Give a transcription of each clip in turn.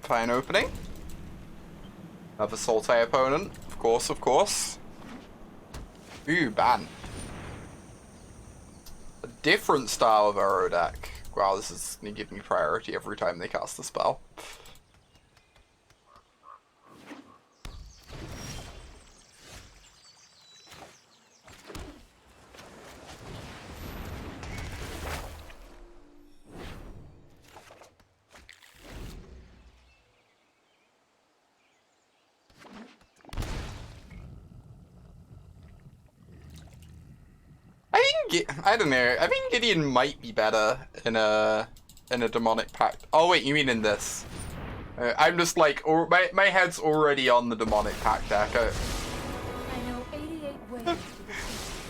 Fine opening. Another Sultai opponent. Of course, of course. Ooh, ban. A different style of arrow deck. Wow, this is gonna give me priority every time they cast the spell. I don't know. I think Gideon might be better in a demonic pact. Oh wait, you mean in this? I'm just like, my head's already on the demonic pact deck. I know 88 ways to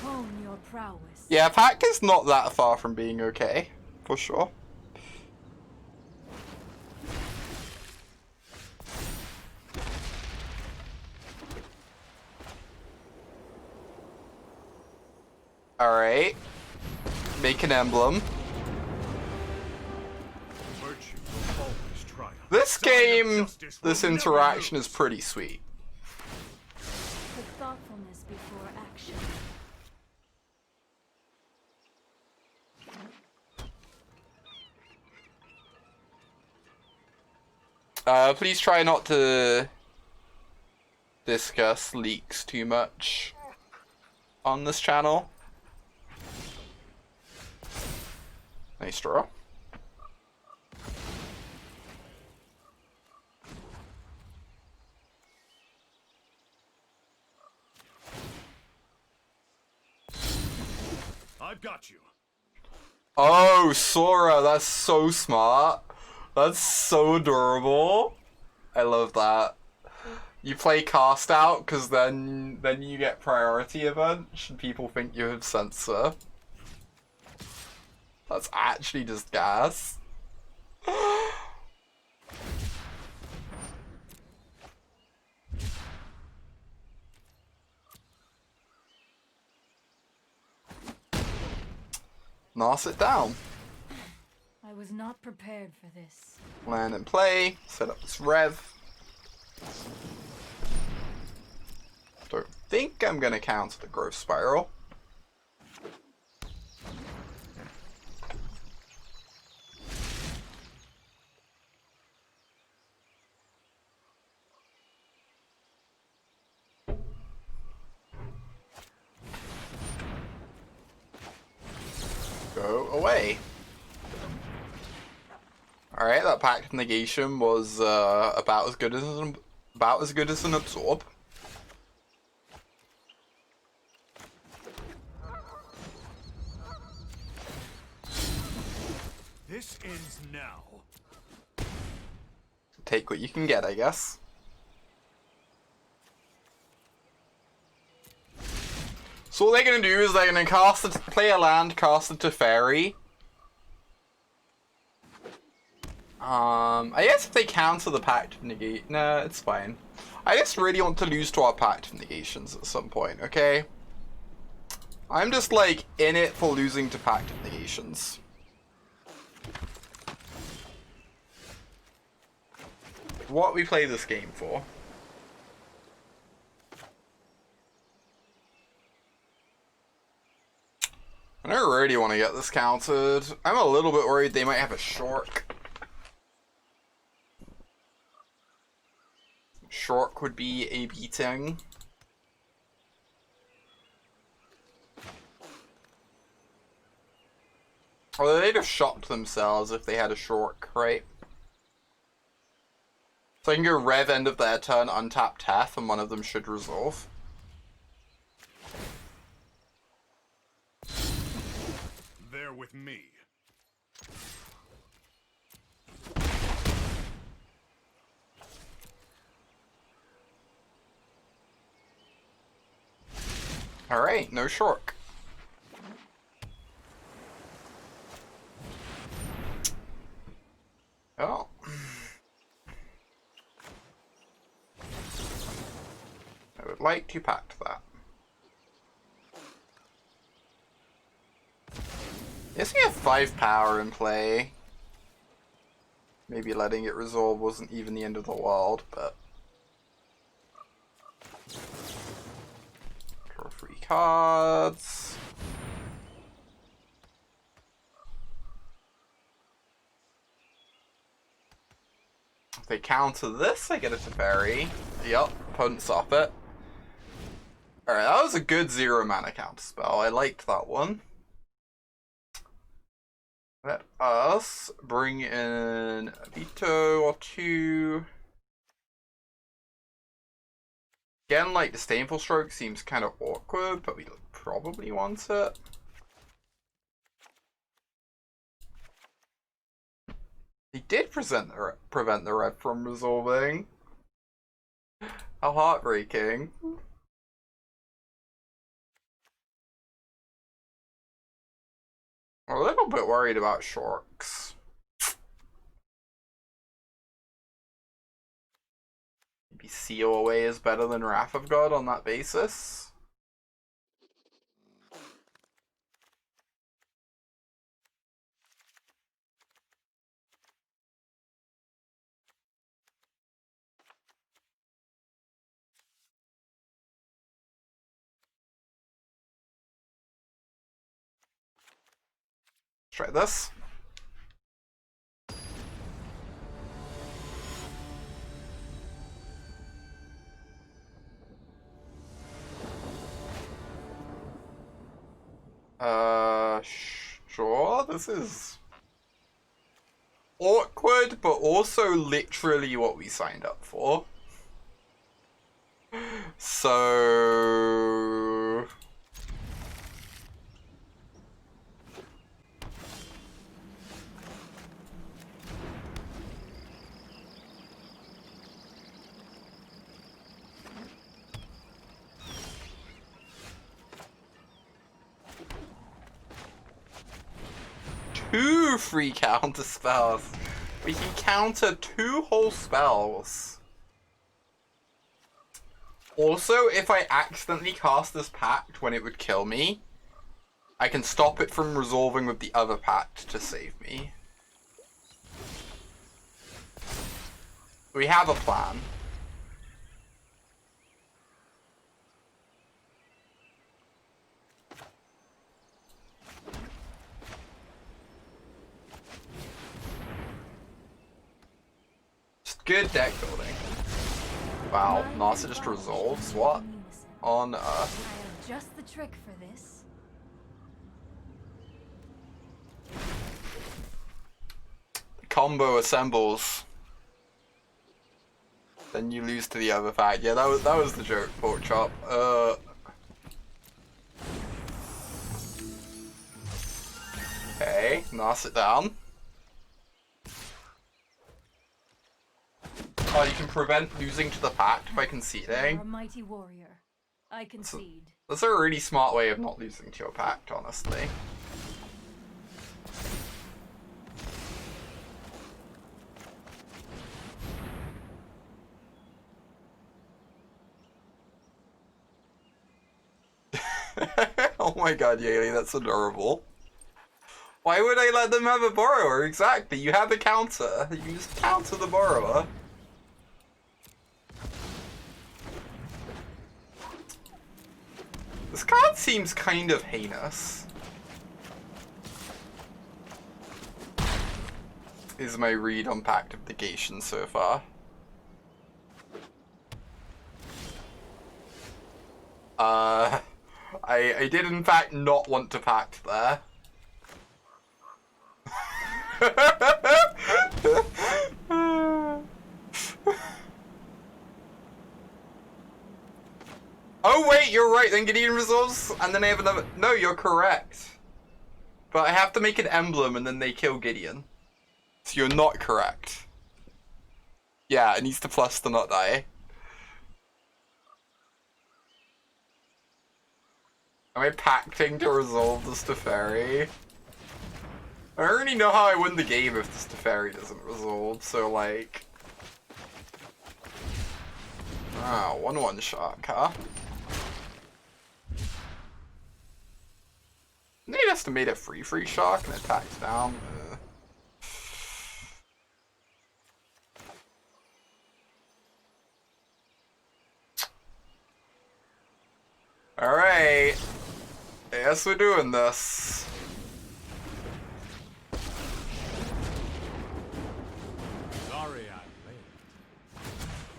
hone your prowess. Yeah, pact is not that far from being okay, for sure. Alright. Make an emblem. This game, this interaction is pretty sweet. Put thoughtfulness before action. Please try not to discuss leaks too much on this channel. Nice draw. I've got you. Oh, Sora, that's so smart. That's so adorable. I love that. You play cast out because then you get priority event. Should people think you have censor? That's actually just gas. Nas it down. I was not prepared for this. Land and play. Set up this rev. Don't think I'm gonna counter the growth spiral. Go away. Alright, that pact negation was about as good as an absorb. This ends now. Take what you can get, I guess. So what they're gonna do is they're gonna play a land, cast it to fairy. I guess if they counter the pact of negate, nah, it's fine. I just really want to lose to our pact of negations at some point, okay? I'm just like in it for losing to pact of negations. What we play this game for. I don't really want to get this countered. I'm a little bit worried they might have a Shork. Shork would be a beating. Although they'd have shocked themselves if they had a Shork, right? So I can go rev end of their turn, untap Teth, and one of them should resolve. They're with me. Alright, no Shork. Oh. I would like to pact that. Yes, we have 5 power in play. Maybe letting it resolve wasn't even the end of the world, but... Draw 3 cards. If they counter this, I get a Teferi. Yup, opponent stop it. Alright, that was a good 0 mana counter spell. I liked that one. Let us bring in a veto or 2. Again, like, Disdainful Stroke seems kind of awkward, but we probably want it. He did prevent the red from resolving. How heartbreaking. I'm a little bit worried about Shorks. Maybe Seal Away is better than Wrath of God on that basis. Try this. Sure, this is awkward, but also literally what we signed up for. So... Two free counter spells. We can counter 2 whole spells. Also, if I accidentally cast this pact when it would kill me, I can stop it from resolving with the other pact to save me. We have a plan. Good deck building. Wow, Nasa just resolves? What on earth? I have just the trick for this. The combo assembles. Then you lose to the other pack. Yeah, that was the joke, pork chop. Okay, Nasa it down. Oh, you can prevent losing to the pact by conceding. You're a mighty warrior. I concede. That's a really smart way of not losing to your pact, honestly. Oh my god, Yali, that's adorable. Why would I let them have a borrower? Exactly, you have a counter. You just counter the borrower. This card seems kind of heinous. Is my read on Pact of Negation so far. I did in fact not want to pact there. Oh wait, you're right, then Gideon resolves, and then I have another... No, you're correct. But I have to make an emblem and then they kill Gideon. So you're not correct. Yeah, it needs to plus to not die. Am I pacting to resolve this Teferi? I already know how I win the game if this Teferi doesn't resolve, so like... Ah, 1-1 shot, huh? They just made a free shock and attacks down. Alright. I guess we're doing this. Sorry I'm late.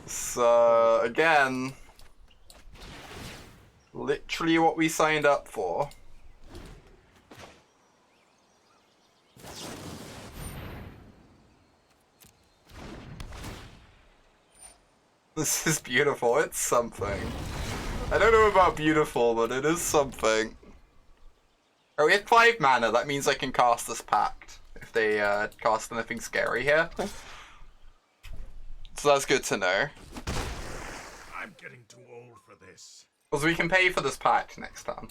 So, again, literally what we signed up for. This is beautiful. It's something. I don't know about beautiful, but it is something. Oh, we have 5 mana. That means I can cast this pact if they cast anything scary here. So that's good to know. I'm getting too old for this. Because we can pay for this pact next time.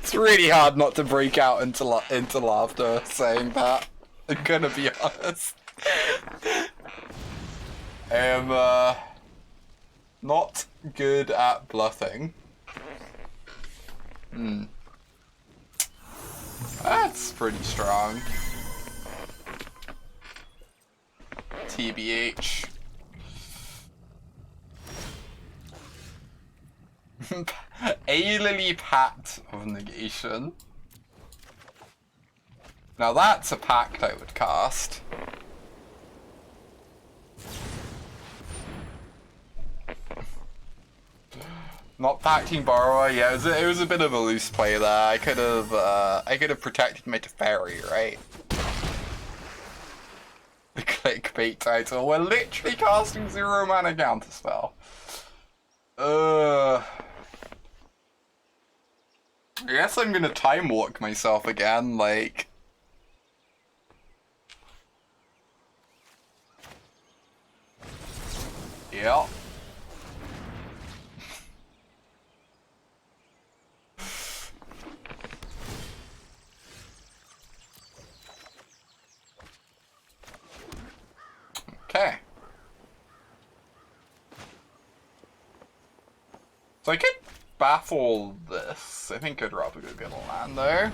It's really hard not to break out into laughter saying that. I'm gonna be honest. I am not good at bluffing. That's pretty strong. TBH. A Lily Pact of Negation. Now that's a pact I would cast. Not pacting Borrower, yeah, it was a bit of a loose play there. I could have protected my Teferi, right? The clickbait title. We're literally casting 0 mana counterspell. I guess I'm gonna time walk myself again, like. Yeah. Okay. So I could baffle this. I think I'd rather go get a land there.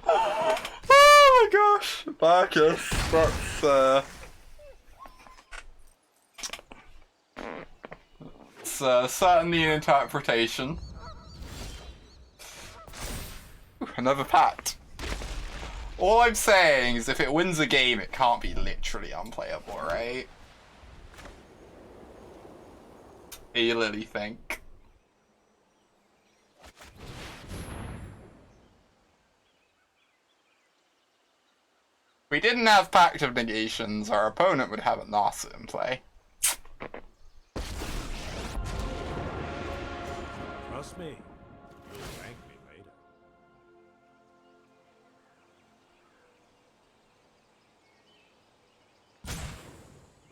Oh my gosh, Marcus, that's it's certainly an interpretation. Ooh, another pact. All I'm saying is if it wins a game, it can't be literally unplayable, right? You really think? If we didn't have Pact of Negations, our opponent would have a Nasa in play. Trust me. You'll thank me later.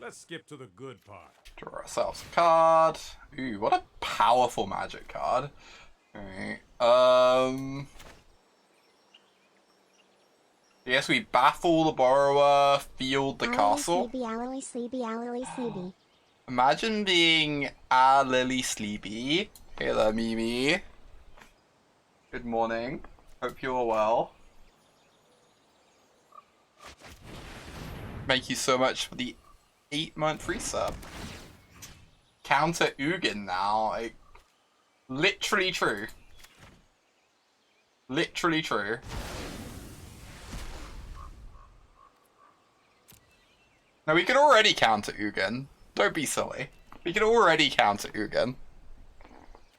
Let's skip to the good part. Draw ourselves a card. Ooh, what a powerful magic card. Alright. Yes, we baffle the borrower, field the castle. Sleepy. Imagine being a Lily Sleepy. Hey there, Mimi. Good morning. Hope you're well. Thank you so much for the 8-month resub. Counter Ugin now. Like, literally true. Literally true. Now we can already counter Ugin. Don't be silly. We can already counter Ugin.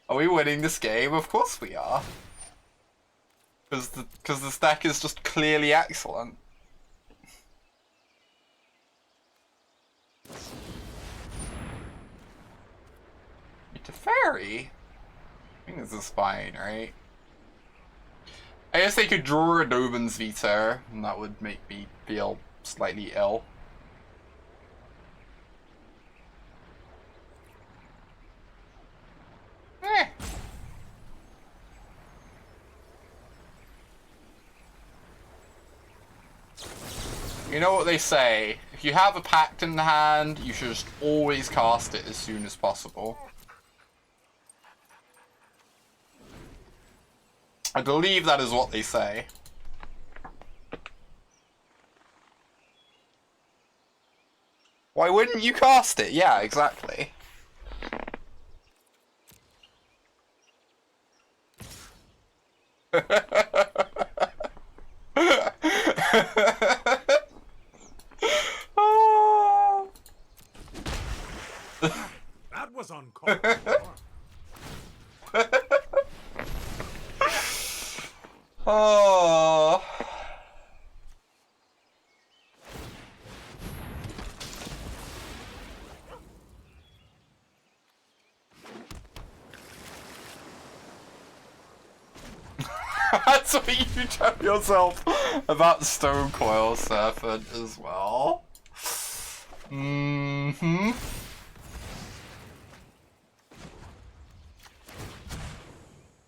Are we winning this game? Of course we are. Because the stack is just clearly excellent. Teferi? I think this is fine, right? I guess they could draw a Dovin's Veto, and that would make me feel slightly ill. Eh. You know what they say, if you have a pact in the hand, you should just always cast it as soon as possible. I believe that is what they say. Why wouldn't you cast it? Yeah, exactly. That was uncalled for. Oh. That's what you tell yourself about Stone Coil Serpent as well. Mm-hmm.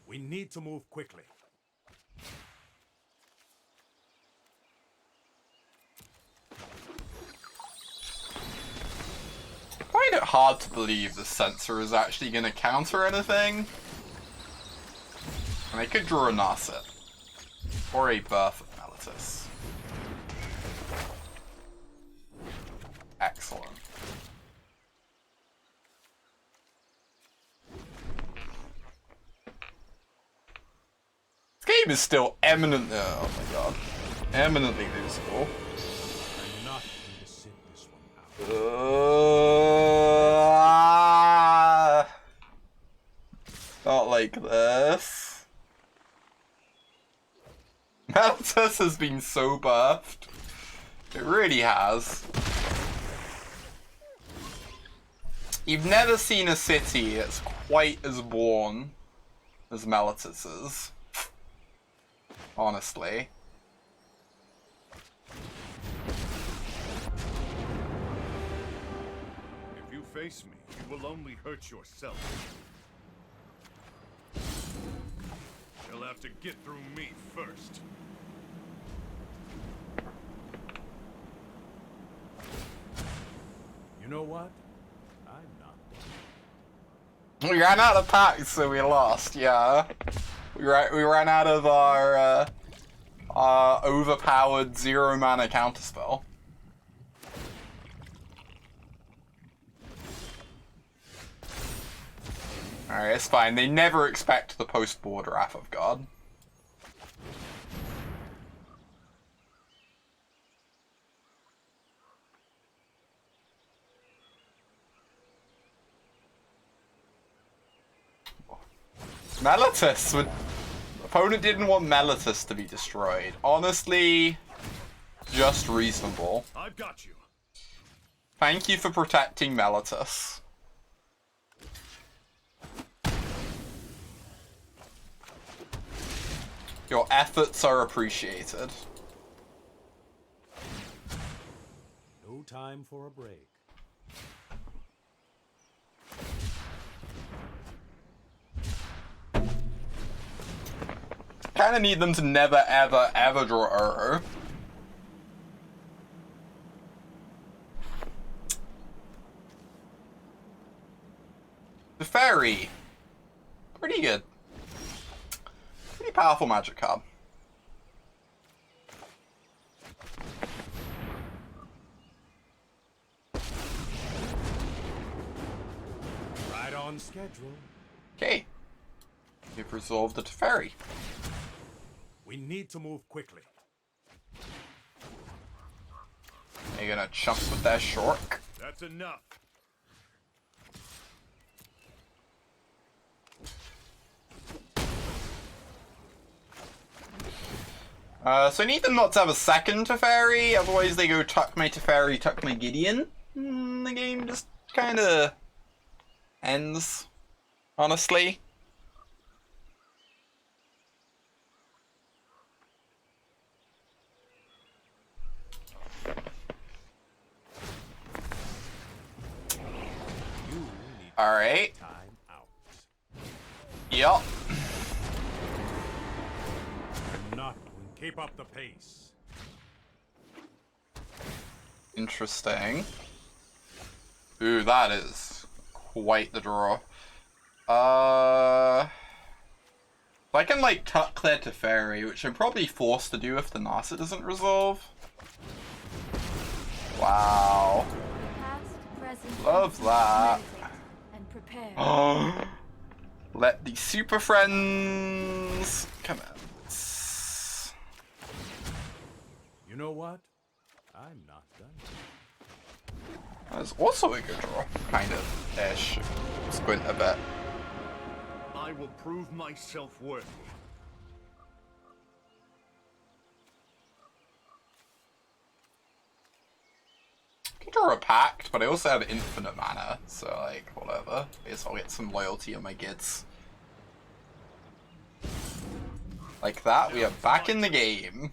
We need to move quickly. I find it hard to believe the sensor is actually going to counter anything. And they could draw a Narset. Or a Birth of Mellitus. Excellent. This game is still eminently, oh my god, eminently losable. I'm not going to sit this one out. Not like this. Mellitus has been so buffed. It really has. You've never seen a city that's quite as worn as Mellitus's. Honestly. If you face me, you will only hurt yourself. You'll have to get through me first. You know what? I'm not. We ran out of packs, so we lost, yeah. We ran out of our overpowered 0-mana counterspell. Alright, it's fine. They never expect the post-board Wrath of God. Mellitus would... Opponent didn't want Mellitus to be destroyed. Honestly, just reasonable. I've got you. Thank you for protecting Mellitus. Your efforts are appreciated. No time for a break. Kinda need them to never, ever, ever draw Uro. The Fairy. Pretty good. Pretty powerful magic card. Right on schedule. Okay. You've resolved the Teferi. We need to move quickly. Are you gonna chump with that Shork? That's enough. So I need them not to have a second Teferi, otherwise they go Tuck my Teferi, Tuck my Gideon. The game just kinda ends, honestly. Alright. Time out. Yup. I'm not going to keep up the pace. Interesting. Ooh, that is quite the draw. I can like tuck their Teferi, which I'm probably forced to do if the Nasa doesn't resolve. Wow. Past, present, Love and that. meditate and prepare. Oh, let the super friends commence. You know what? I'm not done. That's also a good draw, kind of ish. Squint a bit. I will prove myself worthy. I can draw a pact, but I also have infinite mana, so like whatever. I guess I'll get some loyalty on my gids. Like that, we are back in the game.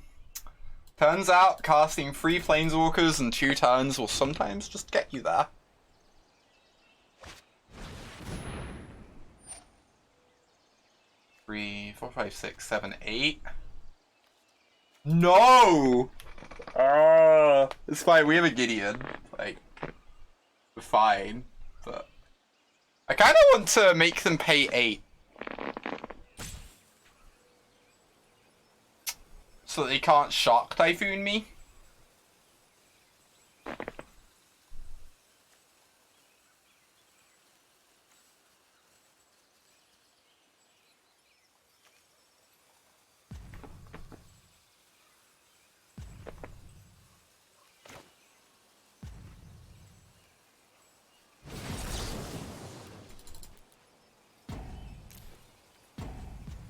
Turns out casting 3 planeswalkers in 2 turns will sometimes just get you there. Three, 4, 5, 6, 7, 8. No! It's fine, we have a Gideon. Like, we're fine. But I kind of want to make them pay 8. So that they can't Shock Typhoon me.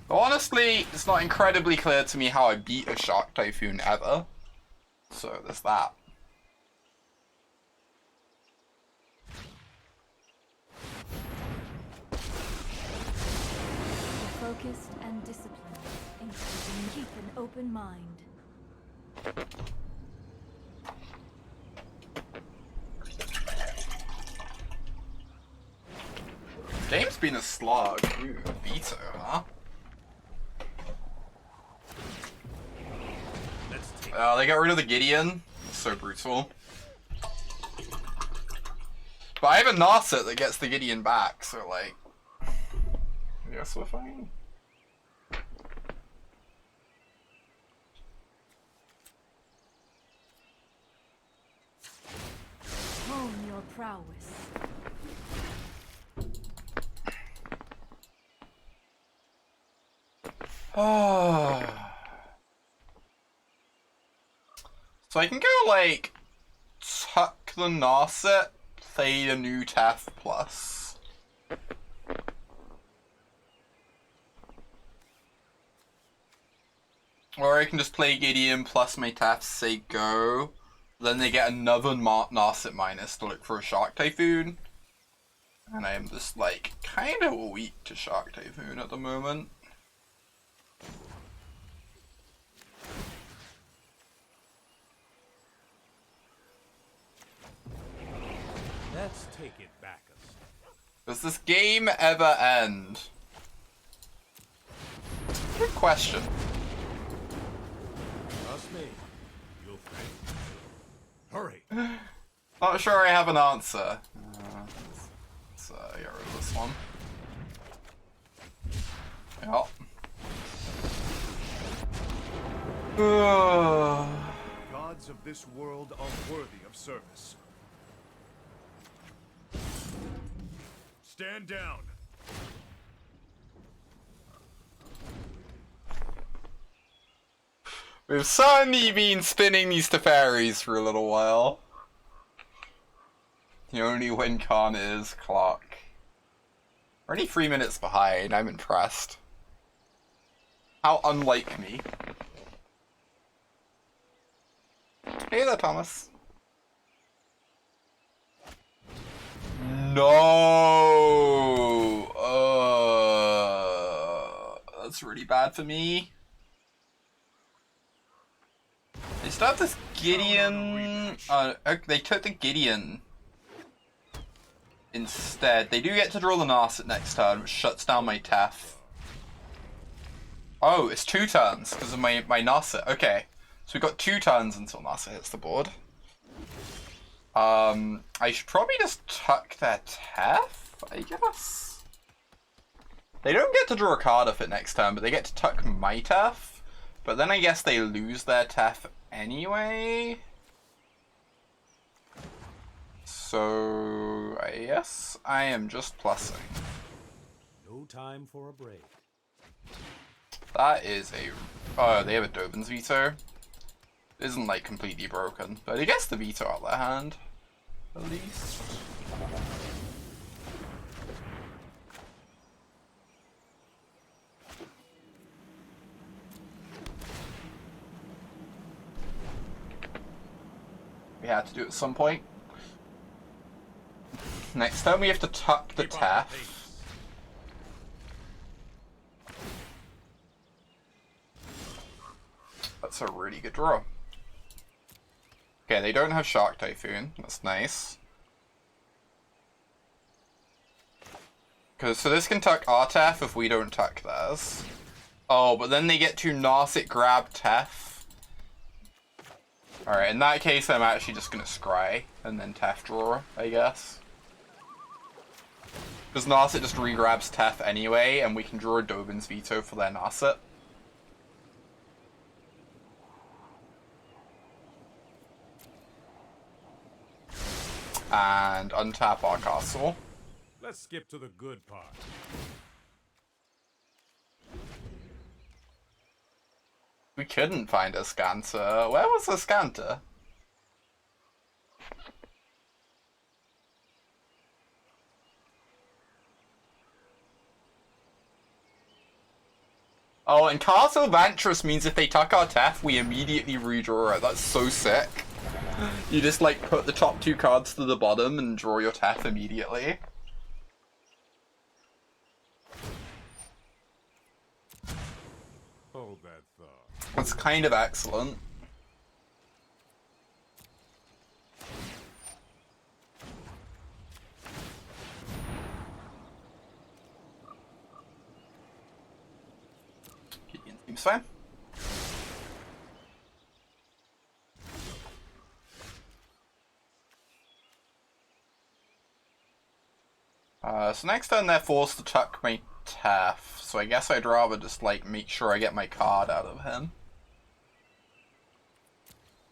Honestly, it's not incredibly clear to me how I beat a Shock Typhoon ever. So there's that. Be focused and disciplined, encouraging keep an open mind. Game's been a slog. Ooh, veto, huh? Let's take They got rid of the Gideon. So brutal. But I have a Narset that gets the Gideon back, so like... I guess we're fine. Hone your prowess. So I can go like tuck the Narset, play a new Tef plus. Or I can just play Gideon plus my Tef, say go. Then they get another Narset minus to look for a Shark Typhoon. And I am just like kind of weak to Shark Typhoon at the moment. Let's take it back a step. Does this game ever end? Good question. Trust me. You'll thank me. Hurry. Not sure I have an answer. Let's get rid of this one. Yep. Gods of this world are worthy of service. Stand down. We've suddenly been spinning these Teferis for a little while. The only win con is clock. We're only 3 minutes behind, I'm impressed. How unlike me. Hey there, Thomas. No! That's really bad for me. They still have this Gideon. They took the Gideon instead. They do get to draw the Narset next turn, which shuts down my Tef. Oh, it's 2 turns because of my Narset. Okay, so we got 2 turns until Narset hits the board. I should probably just tuck their Tef, I guess. They don't get to draw a card off it next turn, but they get to tuck my Tef. But then I guess they lose their Tef anyway. So I guess I am just plussing. No time for a break. That is a... Oh, they have a Doben's Veto. It isn't like completely broken, but it gets the Veto out of their hand. At least. We had to do it at some point. Next time we have to tuck the Tef. That's a really good draw. Okay, they don't have Shark Typhoon. That's nice. So this can tuck our Tef if we don't tuck theirs. Oh, but then they get to Narset grab Tef. Alright, in that case I'm actually just gonna Scry and then Tef draw, I guess. Because Narset just re-grabs Tef anyway, and we can draw a Doben's Veto for their Narset. And untap our castle. Let's skip to the good part. We couldn't find a Scanter. Where was the Scanter? Oh, and Castle Vantress means if they tuck our Tef, we immediately redraw it. That's so sick. You just like put the top two cards to the bottom and draw your Tef immediately. Hold that thought. That's kind of excellent. Gideon seems fine. So next turn they're forced to tuck my Tef, so I guess I'd rather just like make sure I get my card out of him.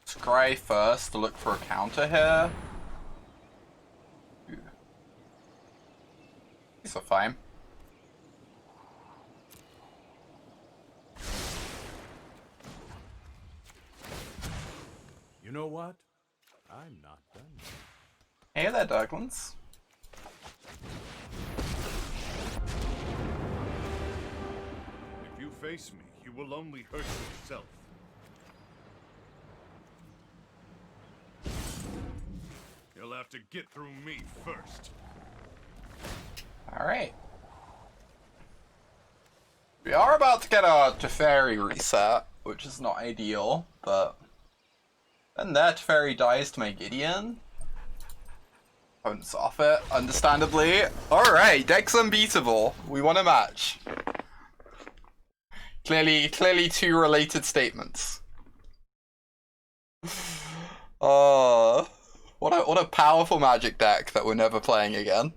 Scry first to look for a counter here. Ooh. These are fine. You know what? I'm not done yet. Hey there, Douglas. If you face me, you will only hurt yourself. You'll have to get through me first. Alright. We are about to get our Teferi reset, which is not ideal, but then their Teferi dies to my Gideon. Opponents off it, understandably. Alright, deck's unbeatable. We won a match. Clearly two related statements. Oh, what a powerful Magic deck that we're never playing again.